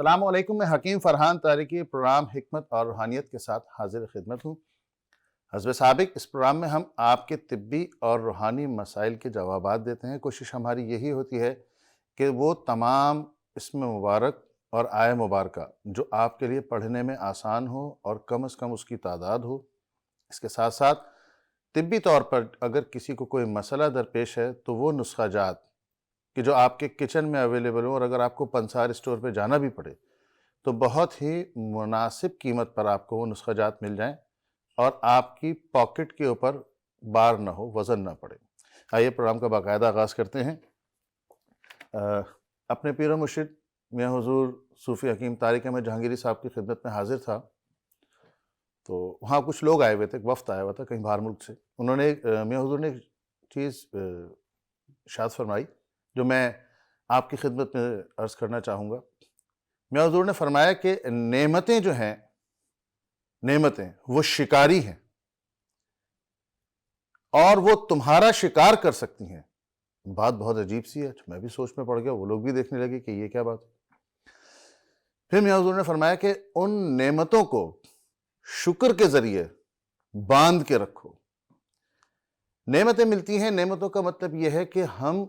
السلام علیکم، میں حکیم فرحان طارقی پروگرام حکمت اور روحانیت کے ساتھ حاضر خدمت ہوں۔ حسب سابق اس پروگرام میں ہم آپ کے طبی اور روحانی مسائل کے جوابات دیتے ہیں۔ کوشش ہماری یہی ہوتی ہے کہ وہ تمام اسم مبارک اور آیہ مبارکہ جو آپ کے لیے پڑھنے میں آسان ہو اور کم از کم اس کی تعداد ہو۔ اس کے ساتھ ساتھ طبی طور پر اگر کسی کو کوئی مسئلہ درپیش ہے تو وہ نسخہ جات کہ جو آپ کے کچن میں اویلیبل ہوں، اور اگر آپ کو پنسار اسٹور پہ جانا بھی پڑے تو بہت ہی مناسب قیمت پر آپ کو وہ نسخہ جات مل جائیں اور آپ کی پاکٹ کے اوپر بار نہ ہو، وزن نہ پڑے۔ آئیے پروگرام کا باقاعدہ آغاز کرتے ہیں۔ اپنے پیر و مرشد میاں حضور صوفی حکیم طارق احمد جہانگیری صاحب کی خدمت میں حاضر تھا، تو وہاں کچھ لوگ آئے ہوئے تھے، ایک وفد آیا ہوا تھا کہیں باہر ملک سے۔ انہوں نے میاں حضور نے ایک چیز ارشاد فرمائی جو میں آپ کی خدمت میں عرض کرنا چاہوں گا۔ میاں حضور نے فرمایا کہ نعمتیں جو ہیں، نعمتیں وہ شکاری ہیں اور وہ تمہارا شکار کر سکتی ہیں۔ بات بہت عجیب سی ہے، میں بھی سوچ میں پڑ گیا، وہ لوگ بھی دیکھنے لگے کہ یہ کیا بات ہے۔ پھر میاں حضور نے فرمایا کہ ان نعمتوں کو شکر کے ذریعے باندھ کے رکھو۔ نعمتیں ملتی ہیں، نعمتوں کا مطلب یہ ہے کہ ہم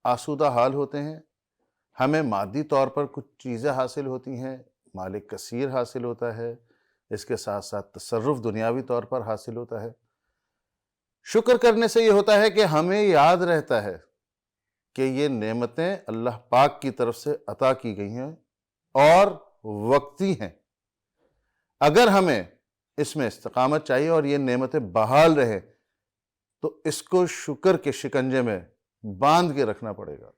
آسودہ حال ہوتے ہیں، ہمیں مادی طور پر کچھ چیزیں حاصل ہوتی ہیں، مال کثیر حاصل ہوتا ہے، اس کے ساتھ ساتھ تصرف دنیاوی طور پر حاصل ہوتا ہے۔ شکر کرنے سے یہ ہوتا ہے کہ ہمیں یاد رہتا ہے کہ یہ نعمتیں اللہ پاک کی طرف سے عطا کی گئی ہیں اور وقتی ہیں۔ اگر ہمیں اس میں استقامت چاہیے اور یہ نعمتیں بحال رہیں تو اس کو شکر کے شکنجے میں باندھ کے رکھنا پڑے گا،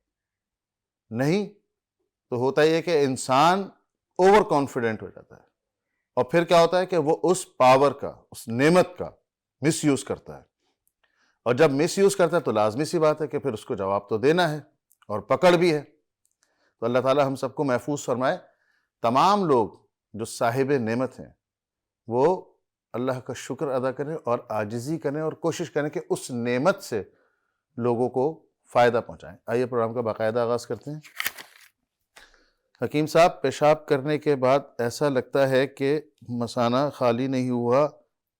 نہیں تو ہوتا یہ کہ انسان اوور کانفیڈنٹ ہو جاتا ہے اور پھر کیا ہوتا ہے کہ وہ اس پاور کا، اس نعمت کا مس یوز کرتا ہے، اور جب مس یوز کرتا ہے تو لازمی سی بات ہے کہ پھر اس کو جواب تو دینا ہے اور پکڑ بھی ہے۔ تو اللہ تعالی ہم سب کو محفوظ فرمائے۔ تمام لوگ جو صاحب نعمت ہیں وہ اللہ کا شکر ادا کریں اور عاجزی کریں اور کوشش کریں کہ اس نعمت سے لوگوں کو فائدہ پہنچائیں۔ آئیے پروگرام کا باقاعدہ آغاز کرتے ہیں۔ حکیم صاحب، پیشاب کرنے کے بعد ایسا لگتا ہے کہ مثانہ خالی نہیں ہوا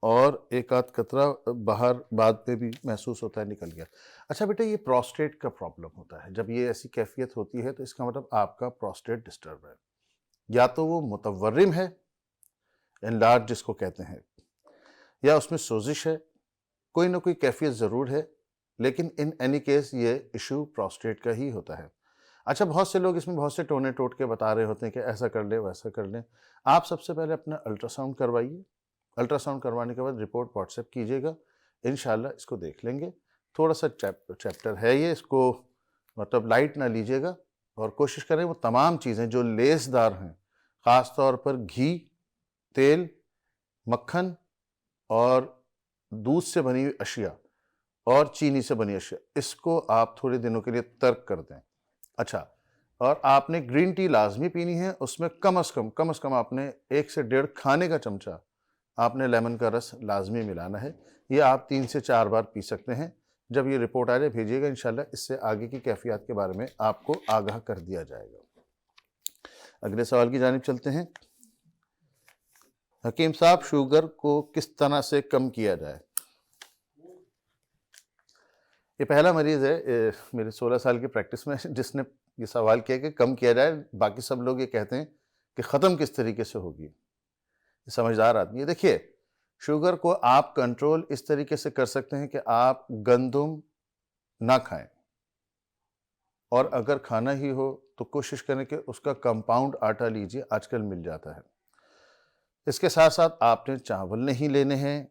اور ایک آدھ قطرہ باہر بعد میں بھی محسوس ہوتا ہے نکل گیا۔ اچھا بیٹا، یہ پروسٹیٹ کا پرابلم ہوتا ہے۔ جب یہ ایسی کیفیت ہوتی ہے تو اس کا مطلب آپ کا پروسٹیٹ ڈسٹرب ہے، یا تو وہ متورم ہے، انلارج جس کو کہتے ہیں، یا اس میں سوزش ہے، کوئی نہ کوئی کیفیت ضرور ہے، لیکن ان اینی کیس یہ ایشو پروسٹیٹ کا ہی ہوتا ہے۔ اچھا، بہت سے لوگ اس میں بہت سے ٹونے ٹوٹ کے بتا رہے ہوتے ہیں کہ ایسا کر لیں ویسا کر لیں۔ آپ سب سے پہلے اپنا الٹرا ساؤنڈ کروائیے، الٹرا ساؤنڈ کروانے کے بعد رپورٹ واٹس ایپ کیجیے گا، انشاءاللہ اس کو دیکھ لیں گے۔ تھوڑا سا چیپٹر ہے یہ، اس کو مطلب لائٹ نہ لیجیے گا، اور کوشش کریں وہ تمام چیزیں جو لیس دار ہیں، خاص طور پر گھی، تیل، مکھن اور دودھ سے بنی ہوئی اشیاء اور چینی سے بنی اشیاء، اس کو آپ تھوڑے دنوں کے لیے ترک کر دیں۔ اچھا، اور آپ نے گرین ٹی لازمی پینی ہے، اس میں کم از کم آپ نے 1 سے 1.5 کھانے کا چمچہ آپ نے لیمن کا رس لازمی ملانا ہے۔ یہ آپ 3 سے 4 بار پی سکتے ہیں۔ جب یہ رپورٹ آ جائے بھیجیے گا، انشاءاللہ اس سے آگے کی کیفیات کے بارے میں آپ کو آگاہ کر دیا جائے گا۔ اگلے سوال کی جانب چلتے ہیں۔ حکیم صاحب، شوگر کو کس طرح سے کم کیا جائے؟ یہ پہلا مریض ہے میرے 16 سال کی پریکٹس میں جس نے یہ سوال کیا کہ کم کیا جائے۔ باقی سب لوگ یہ کہتے ہیں کہ ختم کس طریقے سے ہوگی۔ یہ سمجھدار آدمی ہے۔ دیکھیے، شوگر کو آپ کنٹرول اس طریقے سے کر سکتے ہیں کہ آپ گندم نہ کھائیں، اور اگر کھانا ہی ہو تو کوشش کریں کہ اس کا کمپاؤنڈ آٹا لیجیے، آج کل مل جاتا ہے۔ اس کے ساتھ ساتھ آپ نے چاول نہیں لینے ہیں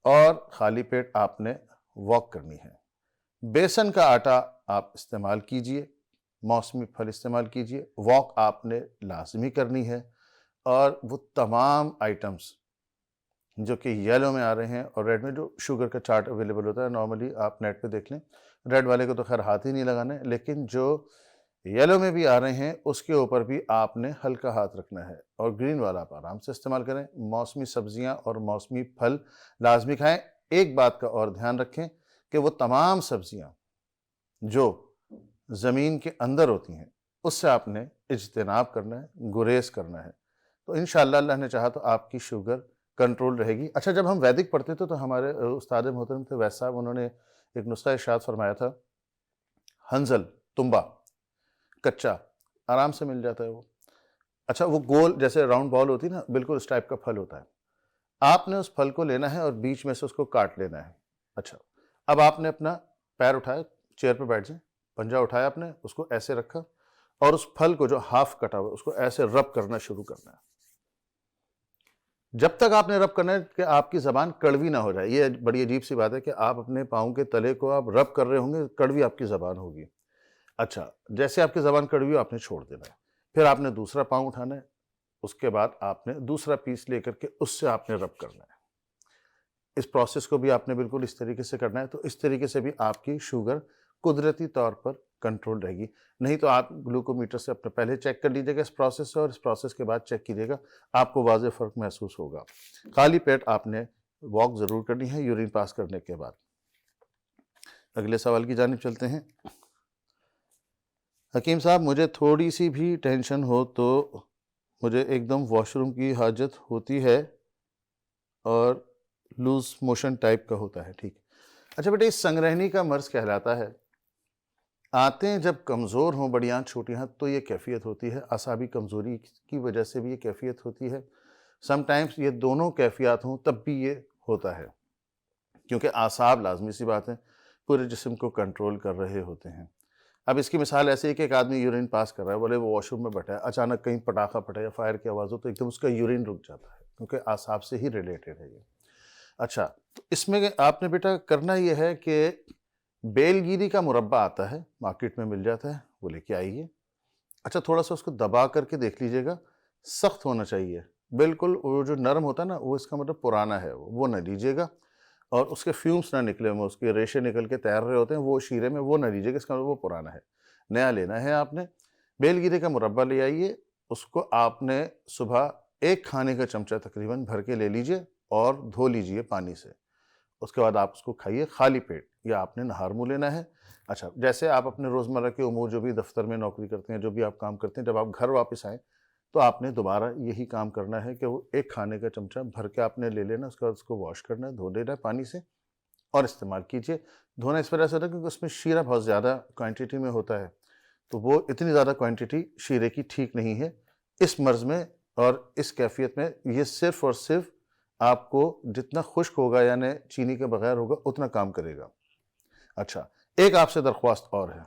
اور خالی پیٹ آپ نے واک کرنی ہے۔ بیسن کا آٹا آپ استعمال کیجئے، موسمی پھل استعمال کیجئے، واک آپ نے لازمی کرنی ہے، اور وہ تمام آئٹمز جو کہ یلو میں آ رہے ہیں اور ریڈ میں، جو شوگر کا چارٹ اویلیبل ہوتا ہے، نارملی آپ نیٹ پہ دیکھ لیں، ریڈ والے کو تو خیر ہاتھ ہی نہیں لگانے، لیکن جو یلو میں بھی آ رہے ہیں اس کے اوپر بھی آپ نے ہلکا ہاتھ رکھنا ہے، اور گرین والا آپ آرام سے استعمال کریں۔ موسمی سبزیاں اور موسمی پھل لازمی کھائیں۔ ایک بات کا اور دھیان رکھیں کہ وہ تمام سبزیاں جو زمین کے اندر ہوتی ہیں اس سے آپ نے اجتناب کرنا ہے، گریز کرنا ہے، تو انشاءاللہ اللہ نے چاہا تو آپ کی شوگر کنٹرول رہے گی۔ اچھا، جب ہم ویدک پڑھتے تھے تو ہمارے استاد محترم تھے ویس صاحب، انہوں نے ایک نسخہ ارشاد فرمایا تھا، ہنزل تمبا کچا آرام سے مل جاتا ہے وہ۔ اچھا، وہ گول جیسے راؤنڈ بال ہوتی ہے نا، بالکل اس ٹائپ کا پھل ہوتا ہے، آپ نے اس پھل کو لینا ہے اور بیچ میں سے اس کو کاٹ لینا ہے۔ اچھا، اب آپ نے اپنا پیر اٹھایا، چیئر پہ بیٹھ جائیں، پنجہ اٹھایا آپ نے، اس کو ایسے رکھا اور اس پھل کو جو ہاف کٹا ہوا اس کو ایسے رب کرنا شروع کرنا ہے، جب تک آپ نے رب کرنا ہے کہ آپ کی زبان کڑوی نہ ہو جائے۔ یہ بڑی عجیب سی بات ہے کہ آپ اپنے پاؤں کے تلے کو آپ رب کر رہے ہوں گے، کڑوی آپ کی زبان ہوگی۔ اچھا، جیسے آپ کی زبان کڑوی ہو آپ نے چھوڑ دینا ہے، پھر آپ نے دوسرا پاؤں اٹھانا ہے، اس کے بعد آپ نے دوسرا پیس لے کر کے اس سے آپ نے رب کرنا ہے۔ اس پروسیس کو بھی آپ نے بالکل اس طریقے سے کرنا ہے، تو اس طریقے سے بھی آپ کی شوگر قدرتی طور پر کنٹرول رہے گی۔ نہیں تو آپ گلوکومیٹر سے اپنے پہلے چیک کر لیجیے گا اس پروسیس سے، اور اس پروسیس کے بعد چیک کیجیے گا، آپ کو واضح فرق محسوس ہوگا۔ خالی پیٹ آپ نے واک ضرور کرنی ہے یورین پاس کرنے کے بعد۔ اگلے سوال کی جانب چلتے ہیں۔ حکیم صاحب، مجھے تھوڑی سی بھی ٹینشن ہو تو مجھے ایک دم واش روم کی حاجت ہوتی ہے اور لوز موشن ٹائپ کا ہوتا ہے۔ ٹھیک، اچھا بیٹے، اس سنگرہنی کا مرض کہلاتا ہے، آتے جب کمزور ہوں بڑی آنکھ چھوٹی آنکھ تو یہ کیفیت ہوتی ہے، اعصابی کمزوری کی وجہ سے بھی یہ کیفیت ہوتی ہے، سم ٹائمز یہ دونوں کیفیات ہوں تب بھی یہ ہوتا ہے، کیونکہ اعصاب لازمی سی بات ہے پورے جسم کو کنٹرول کر رہے ہوتے ہیں۔ اب اس کی مثال ایسے ہی کہ ایک آدمی یورین پاس کر رہا ہے، بولے وہ واش روم میں بیٹھا ہے، اچانک کہیں پٹاخہ پھٹے یا فائر کی آواز ہو تو ایک دم اس کا یورین رک جاتا ہے، کیونکہ اعصاب سے ہی ریلیٹڈ ہے یہ۔ اچھا، تو اس میں آپ نے بیٹا کرنا یہ ہے کہ بیل گیری کا مربع آتا ہے، مارکیٹ میں مل جاتا ہے، وہ لے کے آئیے۔ اچھا، تھوڑا سا اس کو دبا کر کے دیکھ لیجئے گا، سخت ہونا چاہیے، بالکل وہ جو نرم ہوتا ہے نا وہ اس کا مطلب پرانا ہے، وہ نہ لیجئے گا، اور اس کے فیومز نہ نکلے ہوئے، اس کے ریشے نکل کے تیر رہے ہوتے ہیں وہ شیرے میں، وہ نہ لیجئے گا، اس کا مطلب وہ پرانا ہے، نیا لینا ہے آپ نے۔ بیل گیری کا مربع لے آئیے، اس کو آپ نے صبح ایک کھانے کا چمچہ تقریباً بھر کے لے لیجئے اور دھو لیجئے پانی سے، اس کے بعد آپ اس کو کھائیے خالی پیٹ، یا آپ نے نہار منہ لینا ہے۔ اچھا، جیسے آپ اپنے روزمرہ کے امور جو بھی دفتر میں نوکری کرتے ہیں، جو بھی آپ کام کرتے ہیں، جب آپ گھر واپس آئیں تو آپ نے دوبارہ یہی کام کرنا ہے کہ وہ ایک کھانے کا چمچہ بھر کے آپ نے لے لینا، اس کے بعد اس کو واش کرنا ہے، دھو لینا ہے پانی سے اور استعمال کیجئے۔ دھونا اس وجہ سے ہوتا ہے کیونکہ اس میں شیرہ بہت زیادہ کوانٹٹی میں ہوتا ہے، تو وہ اتنی زیادہ کوانٹٹی شیرے کی ٹھیک نہیں ہے اس مرض میں اور اس کیفیت میں۔ یہ صرف اور صرف آپ کو جتنا خشک ہوگا یعنی چینی کے بغیر ہوگا اتنا کام کرے گا۔ اچھا، ایک آپ سے درخواست اور ہے،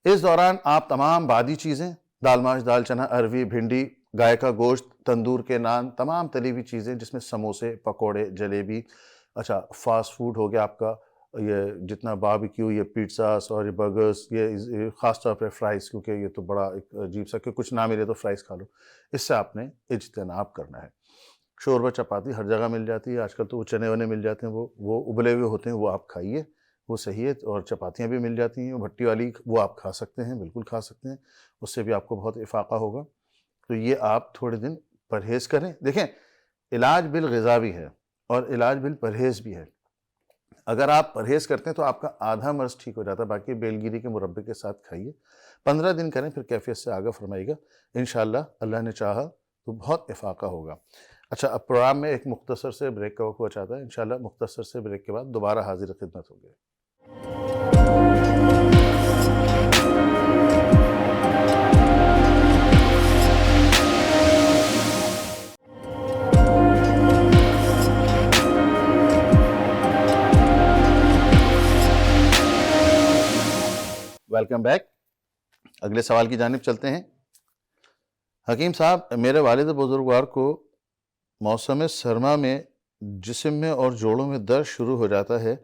اس دوران آپ تمام بادی چیزیں، دال ماش، دال چنا، اروی، بھنڈی، گائے کا گوشت، تندور کے نان، تمام تلی ہوئی چیزیں جس میں سموسے، پکوڑے، جلیبی، اچھا فاسٹ فوڈ ہو گیا آپ کا، یہ جتنا باربیکیو، یہ پیٹزاس اور یہ برگرز، یہ خاص طور پہ فرائز، کیونکہ یہ تو بڑا ایک عجیب سا کہ کچھ نہ ملے تو فرائز کھا لو، اس سے آپ نے اجتناب کرنا ہے۔ شوربہ چپاتی ہر جگہ مل جاتی ہے آج کل، تو وہ چنے ونے مل جاتے ہیں، وہ ابلے ہوئے ہوتے ہیں، وہ آپ کھائیے، وہ صحیح ہے، اور چپاتیاں بھی مل جاتی ہیں بھٹی والی، وہ آپ کھا سکتے ہیں، بالکل کھا سکتے ہیں، اس سے بھی آپ کو بہت افاقہ ہوگا۔ تو یہ آپ تھوڑے دن پرہیز کریں۔ دیکھیں، علاج بالغذا بھی ہے اور علاج بالپرہیز بھی ہے، اگر آپ پرہیز کرتے ہیں تو آپ کا آدھا مرض ٹھیک ہو جاتا ہے، باقی بیل گیری کے مربع کے ساتھ کھائیے، 15 دن کریں، پھر کیفیت سے آگاہ فرمائیے گا، انشاءاللہ اللہ نے چاہا تو بہت افاقہ ہوگا۔ اچھا، اب پروگرام میں ایک مختصر سے بریک کا وقت چاہتا ہے، انشاءاللہ مختصر سے بریک کے بعد دوبارہ حاضر خدمت ہوگی۔ ویلکم بیک، اگلے سوال کی جانب چلتے ہیں۔ حکیم صاحب، میرے والد بزرگوار کو موسم سرما میں جسم میں اور جوڑوں میں درد شروع ہو جاتا ہے،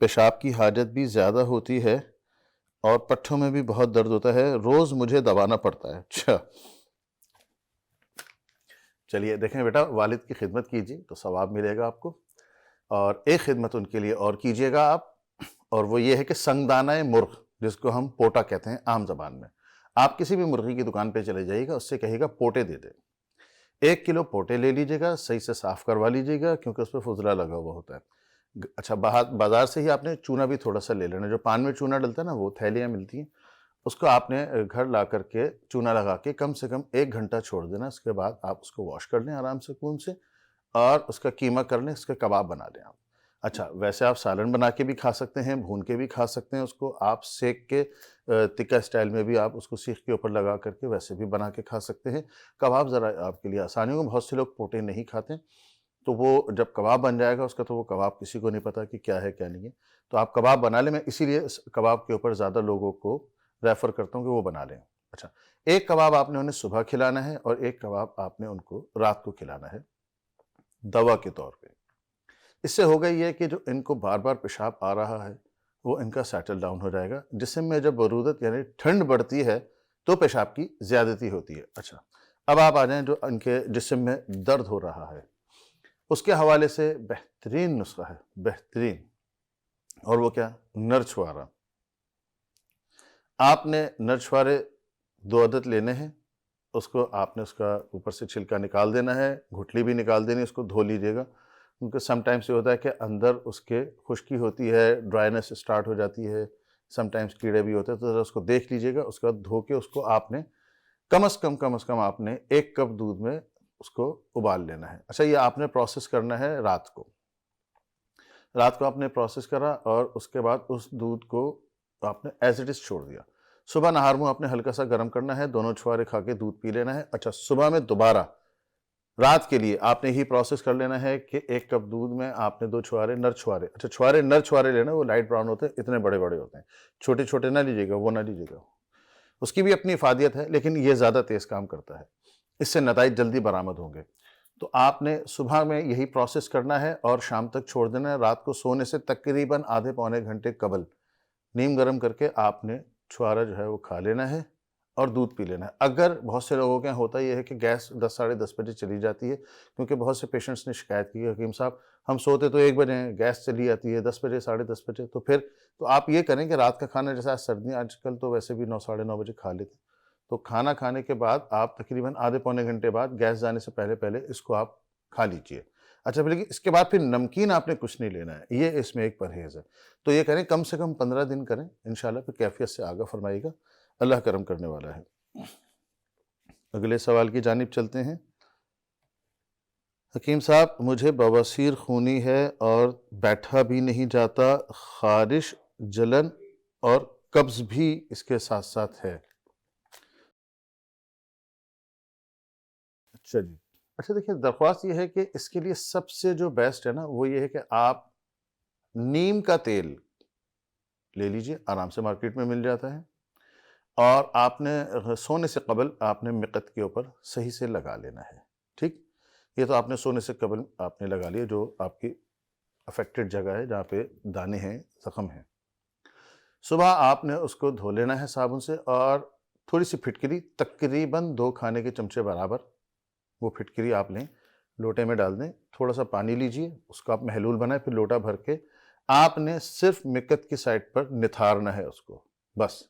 پیشاب کی حاجت بھی زیادہ ہوتی ہے اور پٹھوں میں بھی بہت درد ہوتا ہے، روز مجھے دبانا پڑتا ہے۔ اچھا، چلیے دیکھیں بیٹا، والد کی خدمت کیجیے تو ثواب ملے گا آپ کو، اور ایک خدمت ان کے لیے اور کیجیے گا آپ، اور وہ یہ ہے کہ سنگدانہ مرغ، جس کو ہم پوٹا کہتے ہیں عام زبان میں، آپ کسی بھی مرغی کی دکان پہ چلے جائیے گا، اس سے کہیے گا پوٹے دے دے، 1 کلو پوٹے لے لیجیے گا، صحیح سے صاف کروا لیجیے گا کیونکہ اس پہ فضلہ لگا ہوا ہوتا ہے۔ اچھا، بازار سے ہی آپ نے چونا بھی تھوڑا سا لے لینا، جو پان میں چونا ڈلتا ہے نا، وہ تھیلیاں ملتی ہیں، اس کو آپ نے گھر لا کر کے چونا لگا کے کم سے کم 1 گھنٹہ چھوڑ دینا. اس کے بعد آپ اس کو واش کر لیں آرام سے خون سے اور اس کا قیمہ کر لیں, اس کے کباب بنا لیں آپ. اچھا ویسے آپ سالن بنا کے بھی کھا سکتے ہیں, بھون کے بھی کھا سکتے ہیں, اس کو آپ سیک کے تکا اسٹائل میں بھی آپ اس کو سیخ کے اوپر لگا کر کے ویسے بھی بنا کے کھا سکتے ہیں. کباب ذرا آپ کے لیے آسانی ہوگا, بہت سے لوگ پروٹین نہیں کھاتے تو وہ جب کباب بن جائے گا اس کا تو وہ کباب کسی کو نہیں پتا کہ کیا ہے کیا نہیں ہے, تو آپ کباب بنا لیں. میں اسی لیے اس کباب کے اوپر زیادہ لوگوں کو ریفر کرتا ہوں کہ وہ بنا لیں. اچھا ایک کباب آپ نے انہیں صبح کھلانا ہے اور ایک کباب آپ نے ان کو رات کو کھلانا ہے دوا کے طور پہ. اس سے ہوگا یہ کہ جو ان کو بار بار پیشاب آ رہا ہے وہ ان کا سیٹل ڈاؤن ہو جائے گا. جسم میں جب برودت یعنی ٹھنڈ بڑھتی ہے تو پیشاب کی زیادتی ہوتی ہے. اچھا اب آپ آ جائیں جو ان کے جسم میں درد ہو رہا ہے, اس کے حوالے سے بہترین نسخہ ہے, بہترین, اور وہ کیا, نر چھوارا. آپ نے نر چھوارے 2 عدد لینے ہیں, اس کو آپ نے اس کا اوپر سے چھلکا نکال دینا ہے, گھٹلی بھی نکال دینی, اس کو دھو لیجئے گا کیونکہ سم ٹائمز یہ ہوتا ہے کہ اندر اس کے خشکی ہوتی ہے, ڈرائنس اسٹارٹ ہو جاتی ہے, سم ٹائمز کیڑے بھی ہوتے ہیں, تو ذرا اس کو دیکھ لیجئے گا. اس کے بعد دھو کے اس کو آپ نے کم از کم آپ نے 1 کپ دودھ میں اس کو ابال لینا ہے. اچھا یہ آپ نے پروسیس کرنا ہے رات کو آپ نے پروسیس کرا اور اس کے بعد اس دودھ کو آپ نے ایز اٹ از چھوڑ دیا. صبح نہار منہ آپ نے ہلکا سا گرم کرنا ہے, دونوں چھوارے کھا کے دودھ پی لینا ہے. اچھا صبح میں دوبارہ رات کے لیے آپ نے ہی پروسیس کر لینا ہے کہ 1 کپ دودھ میں آپ نے 2 چھوارے نر چھوارے, اچھا چھوارے نر چھوارے لینا, وہ لائٹ براؤن ہوتے ہیں, اتنے بڑے بڑے ہوتے ہیں, چھوٹے چھوٹے نہ لیجیے گا, وہ نہ لیجیے گا, اس کی بھی اپنی افادیت ہے لیکن یہ زیادہ تیز کام کرتا ہے, اس سے نتائج جلدی برآمد ہوں گے. تو آپ نے صبح میں یہی پروسیس کرنا ہے اور شام تک چھوڑ دینا ہے. رات کو سونے سے تقریباً آدھے پونے گھنٹے قبل نیم گرم کر کے آپ نے چھوارا جو ہے وہ کھا لینا ہے اور دودھ پی لینا ہے. اگر بہت سے لوگوں کے یہاں ہوتا یہ ہے کہ گیس 10 ساڑھے 10 بجے چلی جاتی ہے, کیونکہ بہت سے پیشنٹس نے شکایت کی کہ حکیم صاحب ہم سوتے تو 1 بجے ہیں, گیس چلی جاتی ہے 10 بجے ساڑھے 10 بجے, تو آپ یہ کریں کہ رات کا کھانا, جیسا سردیاں آج کل تو ویسے بھی 9 ساڑھے 9 بجے کھا لیتے, تو کھانا کھانے کے بعد آپ تقریباً آدھے پونے گھنٹے بعد گیس جانے سے پہلے اس کو آپ کھا لیجئے. اچھا لیکن اس کے بعد پھر نمکین آپ نے کچھ نہیں لینا ہے, یہ اس میں ایک پرہیز ہے. تو یہ کریں, کم سے کم 15 دن کریں, انشاءاللہ پھر کیفیت سے آگاہ فرمائے گا. اللہ کرم کرنے والا ہے. اگلے سوال کی جانب چلتے ہیں. حکیم صاحب مجھے بواسیر خونی ہے اور بیٹھا بھی نہیں جاتا, خارش, جلن اور قبض بھی اس کے ساتھ ساتھ ہے. اچھا جی, اچھا دیکھیں درخواست یہ ہے کہ اس کے لیے سب سے جو بیسٹ ہے نا وہ یہ ہے کہ آپ نیم کا تیل لے لیجئے, آرام سے مارکیٹ میں مل جاتا ہے, اور آپ نے سونے سے قبل آپ نے مقت کے اوپر صحیح سے لگا لینا ہے. ٹھیک, یہ تو آپ نے سونے سے قبل آپ نے لگا لیا جو آپ کی افیکٹڈ جگہ ہے جہاں پہ دانے ہیں, زخم ہیں. صبح آپ نے اس کو دھو لینا ہے صابن سے, اور تھوڑی سی پھٹکری تقریباً 2 کھانے کے چمچے برابر وہ پھٹکری آپ لیں, لوٹے میں ڈال دیں, تھوڑا سا پانی لیجئے, اس کو آپ محلول بنائیں, پھر لوٹا بھر کے آپ نے صرف مکت کی سائڈ پر نتھارنا ہے اس کو, بس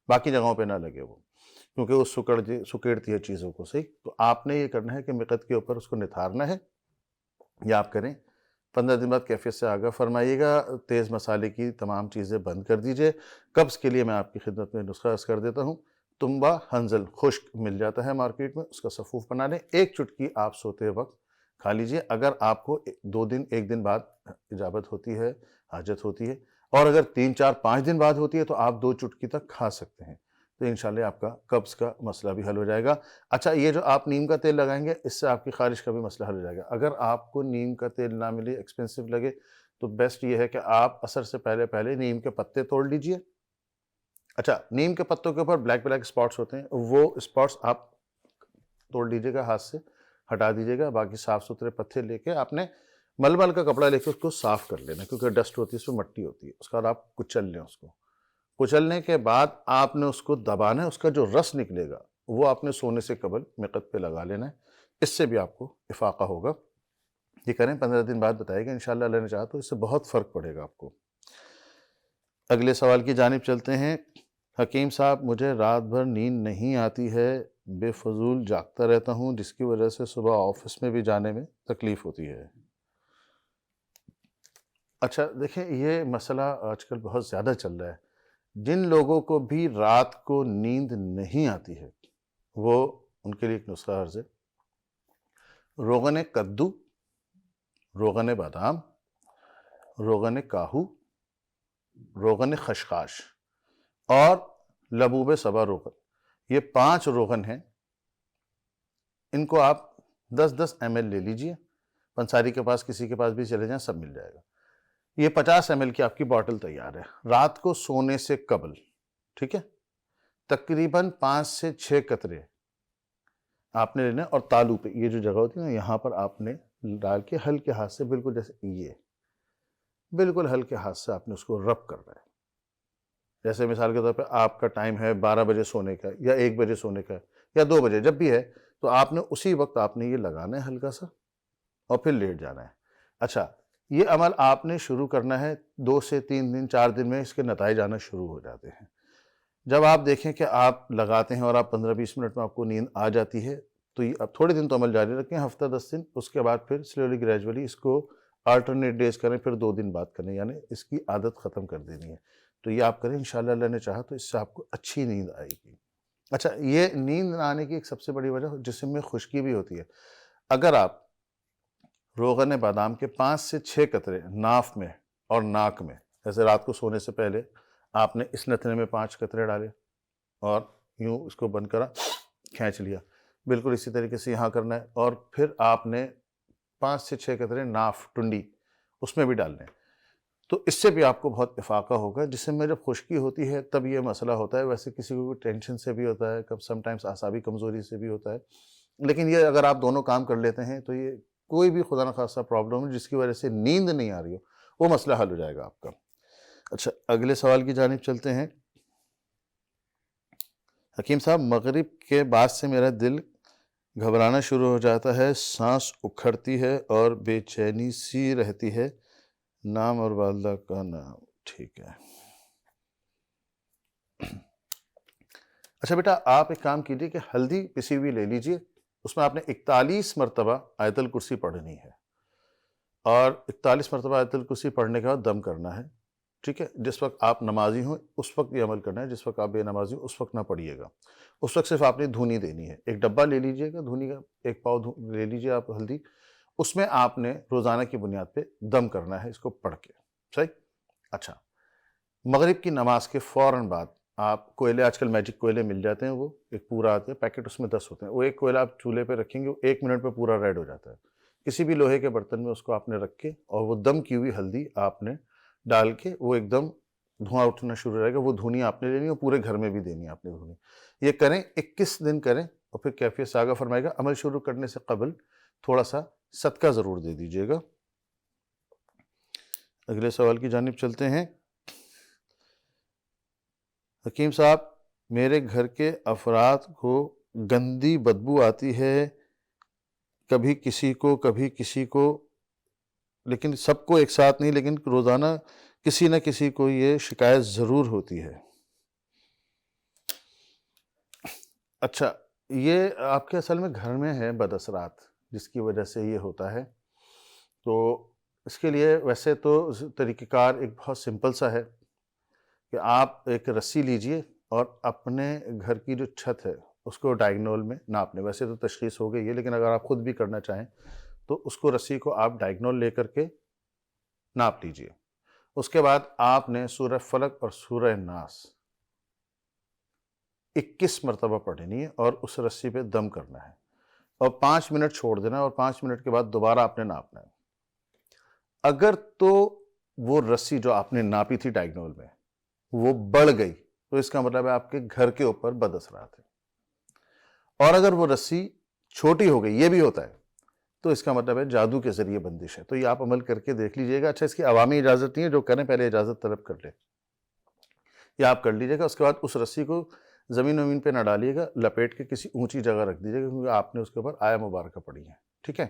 باقی جگہوں پہ نہ لگے وہ, کیونکہ وہ سکیڑتی ہے چیزوں کو. صحیح, تو آپ نے یہ کرنا ہے کہ مقت کے اوپر اس کو نتھارنا ہے. یہ آپ کریں, 15 دن بعد کیفیت سے آگاہ فرمائیے گا. تیز مسالے کی تمام چیزیں بند کر دیجئے. قبض کے لیے میں آپ کی خدمت میں نسخہ عرض کر دیتا ہوں. تنبا ہنزل خشک مل جاتا ہے مارکیٹ میں, اس کا سفوف بنا لیں, 1 چٹکی آپ سوتے وقت کھا لیجئے. اگر آپ کو 2 دن 1 دن بعد اجابت ہوتی ہے, حاجت ہوتی ہے, اور اگر 3 4 5 دن بعد ہوتی ہے تو آپ 2 چٹکی تک کھا سکتے ہیں, تو انشاءاللہ آپ کا قبض کا مسئلہ بھی حل ہو جائے گا. اچھا یہ جو آپ نیم کا تیل لگائیں گے اس سے آپ کی خارش کا بھی مسئلہ حل ہو جائے گا. اگر آپ کو نیم کا تیل نہ ملے, ایکسپینسو لگے, تو بیسٹ یہ ہے کہ آپ عصر سے پہلے نیم کے پتے توڑ لیجئے. اچھا نیم کے پتوں کے اوپر بلیک سپاٹس ہوتے ہیں, وہ سپاٹس آپ توڑ لیجئے گا, ہاتھ سے ہٹا دیجئے گا. باقی صاف ستھرے پتے لے کے آپ نے ململ کا کپڑا لے کے اس کو صاف کر لینا, کیونکہ ڈسٹ ہوتی ہے, اس میں مٹی ہوتی ہے. اس کے بعد آپ کچل لیں, اس کو کچلنے کے بعد آپ نے اس کو دبانا ہے, اس کا جو رس نکلے گا وہ آپ نے سونے سے قبل مقت پہ لگا لینا ہے. اس سے بھی آپ کو افاقہ ہوگا. یہ کریں, 15 دن بعد بتائے گا انشاءاللہ, اللہ نے چاہا تو اس سے بہت فرق پڑے گا آپ کو. اگلے سوال کی جانب چلتے ہیں. حکیم صاحب مجھے رات بھر نیند نہیں آتی ہے, بے فضول جاگتا رہتا ہوں, جس کی وجہ سے صبح آفس میں بھی جانے میں تکلیف ہوتی ہے. اچھا دیکھیں یہ مسئلہ آج کل بہت زیادہ چل رہا ہے. جن لوگوں کو بھی رات کو نیند نہیں آتی ہے وہ ان کے لیے ایک نسخہ عرض ہے. روغن کدو، روغن بادام، روغن کاہو، روغن خشخاش اور لبوب سبا روغن، یہ 5 روغن ہیں. ان کو آپ 10-10 ml لے لیجئے. پنساری کے پاس کسی کے پاس بھی چلے جائیں، سب مل جائے گا. یہ 50 ml کی آپ کی باٹل تیار ہے. رات کو سونے سے قبل، ٹھیک ہے، تقریباً 5 سے 6 قطرے آپ نے لینا. اور تالو پہ یہ جو جگہ ہوتی ہے نا، یہاں پر آپ نے ڈال کے ہلکے ہاتھ سے، بالکل جیسے یہ، بالکل ہلکے ہاتھ سے آپ نے اس کو رب کرنا ہے. جیسے مثال کے طور پہ آپ کا ٹائم ہے 12 بجے سونے کا، یا 1 بجے سونے کا، یا 2 بجے، جب بھی ہے تو آپ نے اسی وقت آپ نے یہ لگانا ہے ہلکا سا، اور پھر لیٹ جانا ہے. اچھا، یہ عمل آپ نے شروع کرنا ہے 2 سے 3 دن 4 دن میں اس کے نتائج آنا شروع ہو جاتے ہیں. جب آپ دیکھیں کہ آپ لگاتے ہیں اور آپ 15-20 منٹ میں آپ کو نیند آ جاتی ہے، تو یہ اب تھوڑے دن تو عمل جاری رکھیں، ہفتہ 10 دن، اس کے بعد پھر سلولی گریجولی اس کو آلٹرنیٹ ڈیز کریں، پھر 2 دن بعد کریں، یعنی اس کی عادت ختم کر دینی ہے. تو یہ آپ کریں، انشاءاللہ اللہ نے چاہا تو اس سے آپ کو اچھی نیند آئے گی. اچھا، یہ نیند نہ آنے کی ایک سب سے بڑی وجہ جسم میں خشکی بھی ہوتی ہے. اگر آپ روغن بادام کے 5 سے 6 قطرے ناف میں اور ناک میں، جیسے رات کو سونے سے پہلے آپ نے اس نتنے میں 5 قطرے ڈالے اور یوں اس کو بند کرا، کھینچ لیا، بالکل اسی طریقے سے یہاں کرنا ہے. اور پھر آپ نے 5 سے 6 قطرے ناف، ٹنڈی، اس میں بھی ڈالنے ہیں. تو اس سے بھی آپ کو بہت افاقہ ہوگا. جسم میں جب خشکی ہوتی ہے تب یہ مسئلہ ہوتا ہے. ویسے کسی کو ٹینشن سے بھی ہوتا ہے، کب سم ٹائمز اعصابی کمزوری سے بھی ہوتا ہے، لیکن یہ اگر آپ دونوں کام کر لیتے ہیں تو یہ کوئی بھی خدا نخواستہ پرابلم ہے جس کی وجہ سے نیند نہیں آ رہی ہو، وہ مسئلہ حل ہو جائے گا آپ کا. اچھا، اگلے سوال کی جانب چلتے ہیں. حکیم صاحب، مغرب کے بعد سے میرا دل گھبرانا شروع ہو جاتا ہے، سانس اکھڑتی ہے اور بے چینی سی رہتی ہے. نام اور والدہ کا نام. ٹھیک ہے. اچھا بیٹا، آپ ایک کام کیجیے کہ ہلدی پسی ہوئی لے لیجئے، اس میں آپ نے 41 مرتبہ آیت الکرسی پڑھنی ہے، اور 41 مرتبہ آیت الکرسی پڑھنے کے بعد دم کرنا ہے. ٹھیک ہے، جس وقت آپ نمازی ہوں اس وقت یہ عمل کرنا ہے، جس وقت آپ بے نمازی ہوں اس وقت نہ پڑھیے گا. اس وقت صرف آپ نے دھونی دینی ہے. ایک ڈبہ لے لیجئے گا دھونی کا، 1 پاؤ لے لیجئے آپ ہلدی، اس میں آپ نے روزانہ کی بنیاد پہ دم کرنا ہے اس کو پڑھ کے. صحیح؟ اچھا، مغرب کی نماز کے فوراً بعد آپ کوئلے، آج کل میجک کوئلے مل جاتے ہیں، وہ ایک پورا آتے ہیں پیکٹ، اس میں 10 ہوتے ہیں. وہ ایک کوئلہ آپ چولہے پہ رکھیں گے، وہ 1 منٹ پہ پورا ریڈ ہو جاتا ہے. کسی بھی لوہے کے برتن میں اس کو آپ نے رکھ کے، اور وہ دم کی ہوئی ہلدی آپ نے ڈال کے، وہ ایک دم دھواں اٹھنا شروع ہو جائے گا. وہ دھونی آپ نے لینی ہے، اور پورے گھر میں بھی دینی ہے آپ نے دھونی. یہ کریں، 21 دن کریں، اور پھر کیفیت سے آگاہ فرمائے گا. عمل شروع کرنے سے قبل تھوڑا سا صدقہ ضرور دے دیجیے گا. اگلے سوال کی جانب چلتے ہیں. حکیم صاحب، میرے گھر کے افراد کو گندی بدبو آتی ہے، کبھی کسی کو کبھی کسی کو، لیکن سب کو ایک ساتھ نہیں، لیکن روزانہ کسی نہ کسی کو یہ شکایت ضرور ہوتی ہے. اچھا، یہ آپ کے اصل میں گھر میں ہے بد اثرات جس کی وجہ سے یہ ہوتا ہے. تو اس کے لیے ویسے تو طریقہ کار ایک بہت سمپل سا ہے کہ آپ ایک رسی لیجئے اور اپنے گھر کی جو چھت ہے اس کو ڈائگنول میں ناپ لیں. ویسے تو تشخیص ہو گئی ہے، لیکن اگر آپ خود بھی کرنا چاہیں تو اس کو، رسی کو آپ ڈائگنول لے کر کے ناپ لیجئے. اس کے بعد آپ نے سورہ فلق اور سورہ ناس 21 مرتبہ پڑھنی ہے اور اس رسی پہ دم کرنا ہے، اور 5 منٹ چھوڑ دینا ہے، اور 5 منٹ کے بعد دوبارہ آپ نے ناپنا ہے. اگر تو وہ رسی جو آپ نے ناپی تھی ڈائگنول میں وہ بڑھ گئی تو اس کا مطلب ہے آپ کے گھر کے اوپر بد اثرات ہیں. اور اگر وہ رسی چھوٹی ہو گئی، یہ بھی ہوتا ہے، تو اس کا مطلب ہے جادو کے ذریعے بندش ہے. تو یہ آپ عمل کر کے دیکھ لیجئے گا. اچھا، اس کی عوامی اجازت نہیں ہے، جو کریں پہلے اجازت طلب کر لیں. یہ آپ کر لیجئے گا. اس کے بعد اس رسی کو زمین ومین پہ نہ ڈالیے گا، لپیٹ کے کسی اونچی جگہ رکھ دیجئے گا، کیونکہ آپ نے اس کے اوپر آیہ مبارکہ پڑھی ہے. ٹھیک ہے،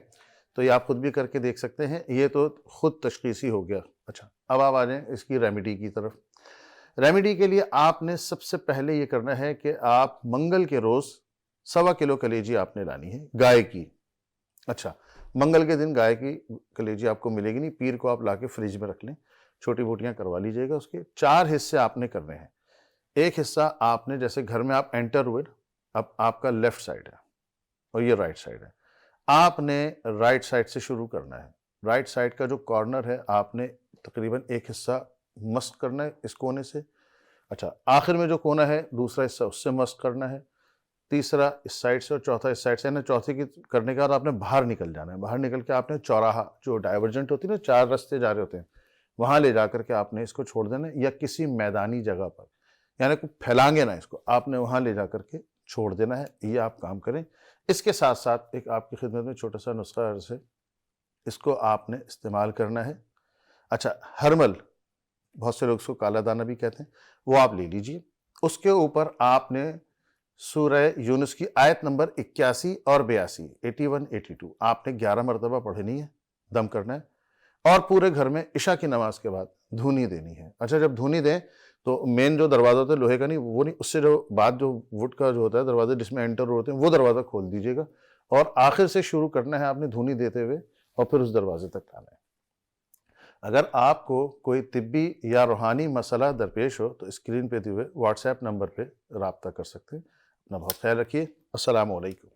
تو یہ آپ خود بھی کر کے دیکھ سکتے ہیں. یہ تو خود تشخیصی ہو گیا. اچھا، اب آپ آ جائیں اس کی ریمیڈی کی طرف. ریمیڈی کے لیے آپ نے سب سے پہلے یہ کرنا ہے کہ آپ منگل کے روز 1.25 کلو کلیجی آپ نے لانی ہے گائے کی. اچھا، منگل کے دن گائے کی کلیجی آپ کو ملے گی نہیں، پیر کو آپ لا کے فریج میں رکھ لیں، چھوٹی بوٹیاں کروا لیجئے گا. اس کے 4 حصے آپ نے کرنے ہیں. ایک حصہ آپ نے جیسے گھر میں آپ انٹر ہوئے، اب آپ کا لیفٹ سائڈ ہے اور یہ رائٹ سائڈ ہے، آپ نے رائٹ سائڈ سے شروع کرنا ہے. رائٹ سائڈ کا جو کارنر ہے آپ نے تقریباً ایک حصہ مسک کرنا ہے اس کونے سے. اچھا، آخر میں جو کونا ہے دوسرا حصہ اس سے مسک کرنا ہے، تیسرا اس سائڈ سے اور چوتھا اس سائڈ سے. یعنی چوتھے کی کرنے کے بعد آپ نے باہر نکل جانا ہے. باہر نکل کے آپ نے چوراہا جو ڈائیورجنٹ ہوتی ہے نا، 4 رستے جا رہے ہوتے ہیں، وہاں لے جا کر کے آپ نے اس کو چھوڑ دینا ہے، یا کسی میدانی جگہ پر، یعنی کوئی پھیلانگے نہ اس کو، آپ نے وہاں لے جا کر کے چھوڑ دینا ہے. یہ آپ کام کریں. اس کے ساتھ ساتھ ایک آپ کی خدمت میں چھوٹا سا نسخہ عرض ہے، اس کو آپ نے استعمال کرنا ہے. اچھا، ہرمل، بہت سے لوگ اس کو کالا دانہ بھی کہتے ہیں، وہ آپ لے لیجئے. اس کے اوپر آپ نے سورہ یونس کی آیت نمبر 81 اور 82، 81 82 آپ نے 11 مرتبہ پڑھنی ہے، دم کرنا ہے، اور پورے گھر میں عشاء کی نماز کے بعد دھونی دینی ہے. اچھا، جب دھونی دیں تو مین جو دروازہ ہوتا ہے لوہے کا نہیں، وہ نہیں، اس سے جو بعد جو وڈ کا جو ہوتا ہے دروازہ جس میں انٹر ہوتے ہیں، وہ دروازہ کھول دیجیے گا، اور آخر سے شروع کرنا ہے آپ نے دھونی دیتے ہوئے، اور پھر اس دروازے تک آنا ہے. اگر آپ کو کوئی طبی یا روحانی مسئلہ درپیش ہو تو اسکرین پہ دیے ہوئے واٹس ایپ نمبر پہ رابطہ کر سکتے ہیں. اپنا بہت خیال رکھیے. السلام علیکم.